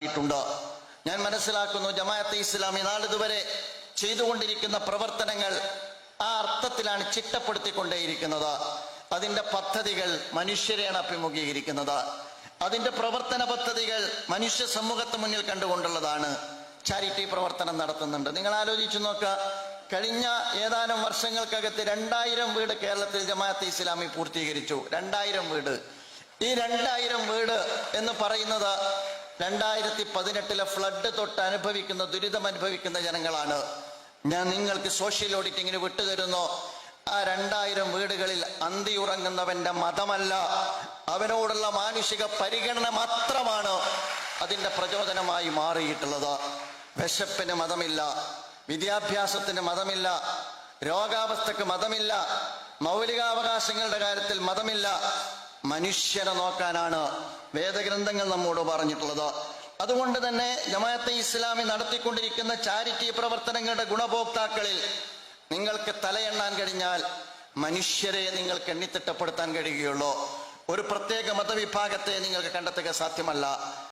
ുണ്ട്. ഞാൻ മനസ്സിലാക്കുന്നു ജമാഅത്തെ ഇസ്ലാമി നാളിതുവരെ ചെയ്തുകൊണ്ടിരിക്കുന്ന പ്രവർത്തനങ്ങൾ ആ അർത്ഥത്തിലാണ് ചിട്ടപ്പെടുത്തിക്കൊണ്ടേയിരിക്കുന്നത്. അതിന്റെ പദ്ധതികൾ മനുഷ്യരെയാണ് അഭിമുഖീകരിക്കുന്നത്. അതിന്റെ പ്രവർത്തന പദ്ധതികൾ മനുഷ്യ സമൂഹത്തെ മുന്നിൽ കണ്ടുകൊണ്ടുള്ളതാണ്. ചാരിറ്റി പ്രവർത്തനം നടത്തുന്നുണ്ട്. നിങ്ങൾ ആലോചിച്ചു നോക്കുക, കഴിഞ്ഞ ഏതാനും വർഷങ്ങൾക്കകത്ത് 2000 വീട് കേരളത്തിൽ ജമാഅത്തെ ഇസ്ലാമി പൂർത്തീകരിച്ചു. 2000 വീട്. ഈ 2000 വീട് എന്ന് പറയുന്നത് 2018 ഫ്ലഡ് തൊട്ട് അനുഭവിക്കുന്ന ദുരിതം അനുഭവിക്കുന്ന ജനങ്ങളാണ്. ഞാൻ നിങ്ങൾക്ക് സോഷ്യൽ ഓഡിറ്റിങ്ങിന് വിട്ടുതരുന്നു. ആ 2000 വീടുകളിൽ അന്തിയുറങ്ങുന്നവന്റെ മതമല്ല, അവനോടുള്ള മാനുഷിക പരിഗണന മാത്രമാണ് അതിന്റെ പ്രചോദനമായി മാറിയിട്ടുള്ളത്. വിശപ്പിന് മതമില്ല, വിദ്യാഭ്യാസത്തിന് മതമില്ല, രോഗാവസ്ഥക്ക് മതമില്ല, മൗലികാവകാശങ്ങളുടെ കാര്യത്തിൽ മതമില്ല. മനുഷ്യനെ നോക്കാനാണ് വേദഗ്രന്ഥങ്ങൾ നമ്മോട് പറഞ്ഞിട്ടുള്ളത്. അതുകൊണ്ട് തന്നെ ജമാഅത്തെ ഇസ്ലാമി നടത്തിക്കൊണ്ടിരിക്കുന്ന ചാരിറ്റി പ്രവർത്തനങ്ങളുടെ ഗുണഭോക്താക്കളിൽ നിങ്ങൾക്ക് തലയെണ്ണാൻ കഴിഞ്ഞാൽ മനുഷ്യരെ നിങ്ങൾക്ക് എണ്ണിത്തിട്ടപ്പെടുത്താൻ കഴിയുകയുള്ളൂ. ഒരു പ്രത്യേക മതവിഭാഗത്തെ നിങ്ങൾക്ക് കണ്ടെത്തുക സാധ്യമല്ല.